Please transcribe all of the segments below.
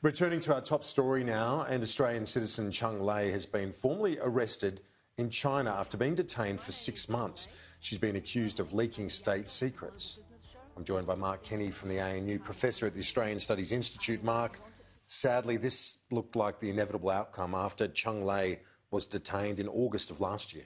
Returning to our top story now, and Australian citizen Cheng Lei has been formally arrested in China after being detained for 6 months. She's been accused of leaking state secrets. I'm joined by Mark Kenny from the ANU, Professor at the Australian Studies Institute. Mark, sadly, this looked like the inevitable outcome after Cheng Lei was detained in August of last year.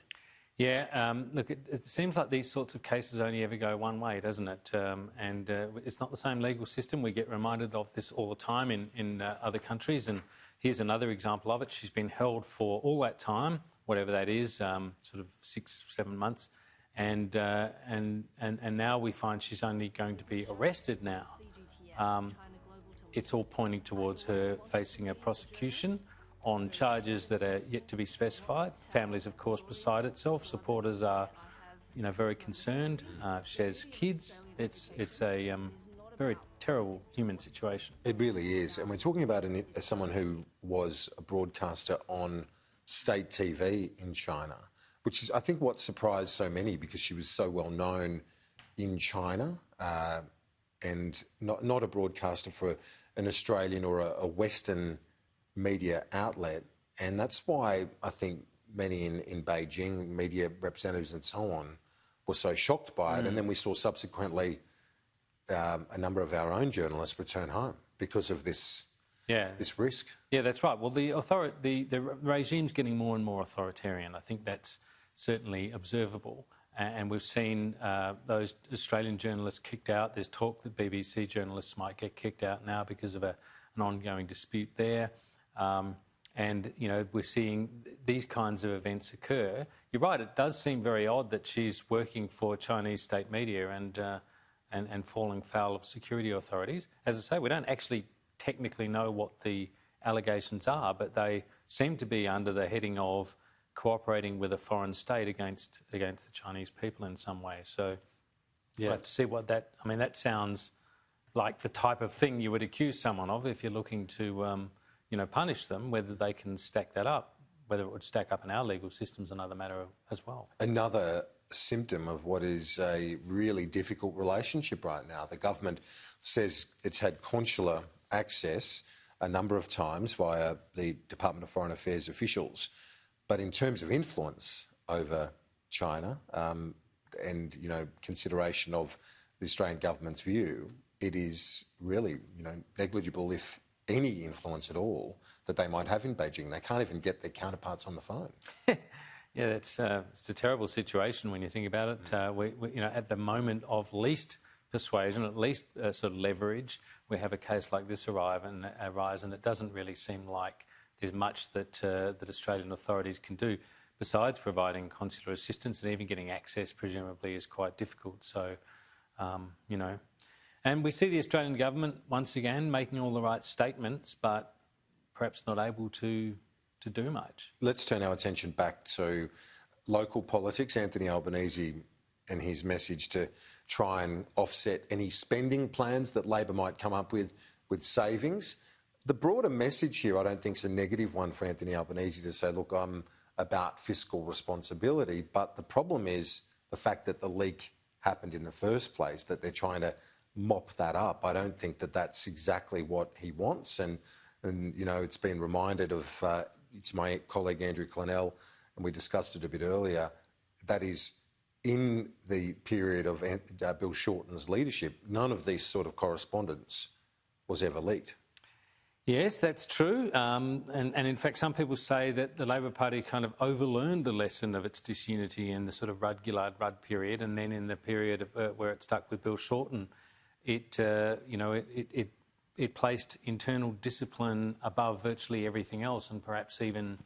Yeah, look, it seems like these sorts of cases only ever go one way, doesn't it? It's not the same legal system. We get reminded of this all the time in other countries, and here's another example of it. She's been held for all that time, whatever that is, sort of 6-7 months, and now we find she's only going to be arrested now. It's all pointing towards her facing a prosecution on charges that are yet to be specified. Families, of course, beside itself. Supporters are, very concerned. She has kids. It's a very terrible human situation. It really is. And we're talking about someone who was a broadcaster on state TV in China, which is, I think, what surprised so many, because she was so well known in China and not a broadcaster for an Australian or a Western media outlet. And that's why I think many in Beijing, media representatives and so on, were so shocked by it. And then we saw subsequently a number of our own journalists return home because of this risk. Yeah, that's right. Well, the regime's getting more and more authoritarian. I think that's certainly observable. And we've seen those Australian journalists kicked out. There's talk that BBC journalists might get kicked out now because of an ongoing dispute there. We're seeing these kinds of events occur. You're right, it does seem very odd that she's working for Chinese state media and falling foul of security authorities. As I say, we don't actually technically know what the allegations are, but they seem to be under the heading of cooperating with a foreign state against the Chinese people in some way. So we'll have to see what that sounds like the type of thing you would accuse someone of if you're looking to punish them. Whether they can stack that up, whether it would stack up in our legal system is another matter as well. Another symptom of what is a really difficult relationship right now. The government says it's had consular access a number of times via the Department of Foreign Affairs officials. But in terms of influence over China and, consideration of the Australian government's view, it is really, negligible, if any influence at all, that they might have in Beijing. They can't even get their counterparts on the phone. Yeah, it's a terrible situation when you think about it. We at the moment of least persuasion, at least sort of leverage, we have a case like this arise, and it doesn't really seem like there's much that Australian authorities can do besides providing consular assistance, and even getting access presumably is quite difficult. So, and we see the Australian government once again making all the right statements, but perhaps not able to do much. Let's turn our attention back to local politics. Anthony Albanese and his message to try and offset any spending plans that Labor might come up with savings. The broader message here, I don't think, is a negative one for Anthony Albanese to say, look, I'm about fiscal responsibility. But the problem is the fact that the leak happened in the first place, that they're trying to mop that up. I don't think that that's exactly what he wants. And it's been reminded of, to my colleague Andrew Clennell, and we discussed it a bit earlier, that is, in the period of Bill Shorten's leadership, none of this sort of correspondence was ever leaked. Yes, that's true. And in fact, some people say that the Labor Party kind of overlearned the lesson of its disunity in the sort of Rudd-Gillard-Rudd period, and then in the period where it stuck with Bill Shorten, it placed internal discipline above virtually everything else, and perhaps even,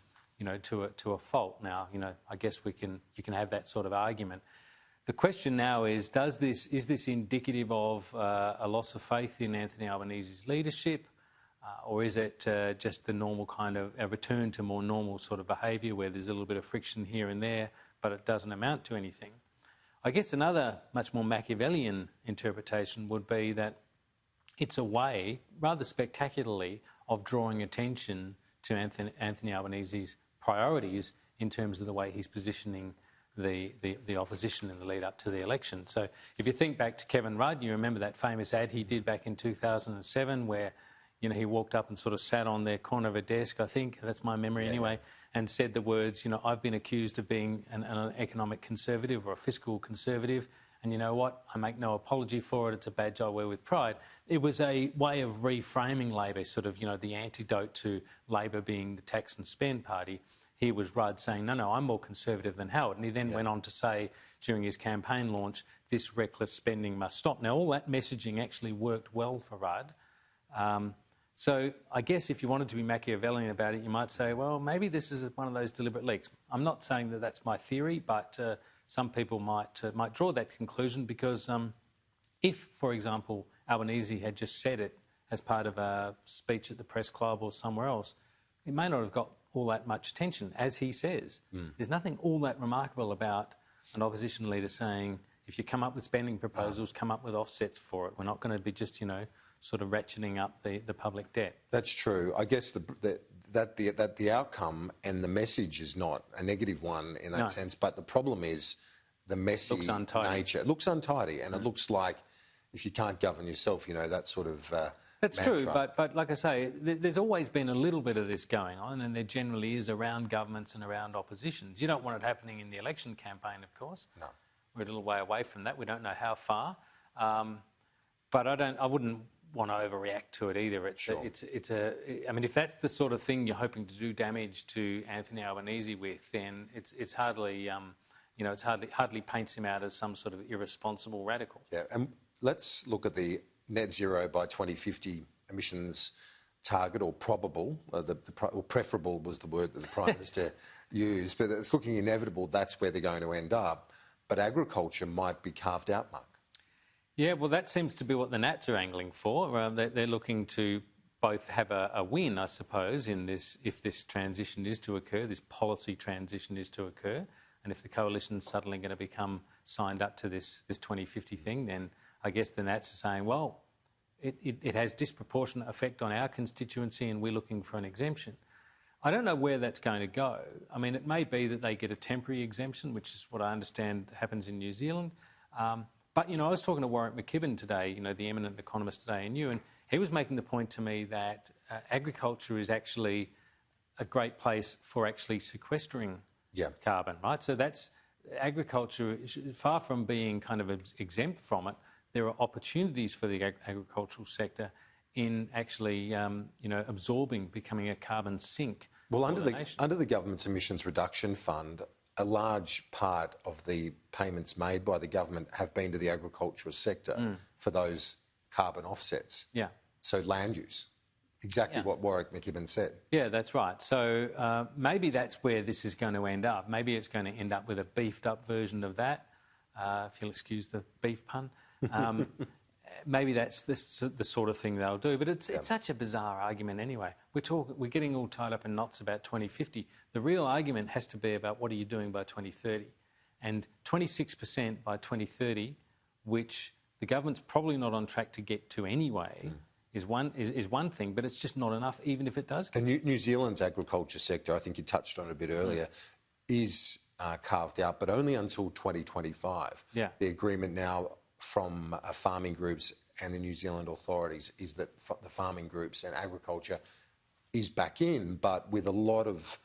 to a fault. Now, I guess you can have that sort of argument. The question now is this indicative of a loss of faith in Anthony Albanese's leadership? Or is it just the normal kind of a return to more normal sort of behaviour where there's a little bit of friction here and there, but it doesn't amount to anything? I guess another much more Machiavellian interpretation would be that it's a way, rather spectacularly, of drawing attention to Anthony Albanese's priorities in terms of the way he's positioning the opposition in the lead up to the election. So if you think back to Kevin Rudd, you remember that famous ad he did back in 2007 where he walked up and sort of sat on the corner of a desk, I think, that's my memory anyway, and said the words, I've been accused of being an economic conservative or a fiscal conservative, and you know what, I make no apology for it, it's a badge I wear with pride. It was a way of reframing Labor, sort of, the antidote to Labor being the tax and spend party. Here was Rudd saying, no, I'm more conservative than Howard. And he then went on to say during his campaign launch, this reckless spending must stop. Now, all that messaging actually worked well for Rudd. So I guess if you wanted to be Machiavellian about it, you might say, well, maybe this is one of those deliberate leaks. I'm not saying that that's my theory, but some people might draw that conclusion because if, for example, Albanese had just said it as part of a speech at the press club or somewhere else, it may not have got all that much attention, as he says. There's nothing all that remarkable about an opposition leader saying, if you come up with spending proposals, come up with offsets for it. We're not going to be just, sort of ratcheting up the public debt. That's true. I guess that the outcome and the message is not a negative one in that sense, but the problem is the messy nature. It looks untidy, and it looks like if you can't govern yourself, that sort of That's mantra. true, but like I say, there's always been a little bit of this going on, and there generally is around governments and around oppositions. You don't want it happening in the election campaign, of course. No. We're a little way away from that. We don't know how far. But I wouldn't want to overreact to it either. I mean, if that's the sort of thing you're hoping to do damage to Anthony Albanese with, then it's hardly, it's hardly paints him out as some sort of irresponsible radical. Yeah, and let's look at the net zero by 2050 emissions target, or probable, or preferable was the word that the Prime Minister used, but it's looking inevitable that's where they're going to end up. But agriculture might be carved out, Mark. Yeah, well, that seems to be what the Nats are angling for. They're looking to both have a win, I suppose, in this, if this transition is to occur, this policy transition is to occur, and if the coalition's suddenly going to become signed up to this 2050 thing, then I guess the Nats are saying, well, it has disproportionate effect on our constituency and we're looking for an exemption. I don't know where that's going to go. I mean, it may be that they get a temporary exemption, which is what I understand happens in New Zealand. But, I was talking to Warwick McKibben today, the eminent economist today in you, and he was making the point to me that agriculture is actually a great place for actually sequestering carbon, right? So that's agriculture, far from being kind of exempt from it, there are opportunities for the agricultural sector in actually, absorbing, becoming a carbon sink. Well, under the government's emissions reduction fund, a large part of the payments made by the government have been to the agricultural sector for those carbon offsets. Yeah. So land use. Exactly what Warwick McKibben said. Yeah, that's right. So maybe that's where this is going to end up. Maybe it's going to end up with a beefed up version of that, if you'll excuse the beef pun. Maybe that's the sort of thing they'll do. But it's such a bizarre argument anyway. We're getting all tied up in knots about 2050. The real argument has to be about what are you doing by 2030. And 26% by 2030, which the government's probably not on track to get to anyway, is one thing, but it's just not enough, even if it does. And New Zealand's agriculture sector, I think you touched on it a bit earlier, is carved out, but only until 2025. Yeah. The agreement now from farming groups and the New Zealand authorities is that the farming groups and agriculture is back in, but with a lot of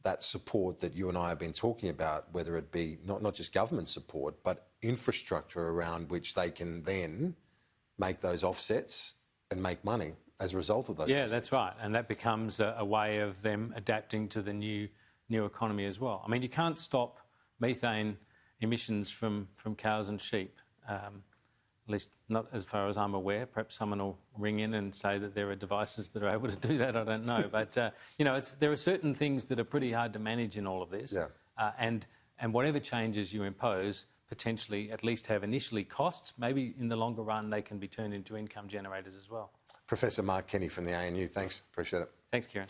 that support that you and I have been talking about, whether it be not just government support, but infrastructure around which they can then make those offsets and make money as a result of those offsets. That's right. And that becomes a way of them adapting to the new economy as well. I mean, you can't stop methane emissions from cows and sheep. At least not as far as I'm aware. Perhaps someone will ring in and say that there are devices that are able to do that. I don't know. But, there are certain things that are pretty hard to manage in all of this. Yeah. And whatever changes you impose potentially at least have initially costs. Maybe in the longer run they can be turned into income generators as well. Professor Mark Kenny from the ANU, thanks. Appreciate it. Thanks, Kieran.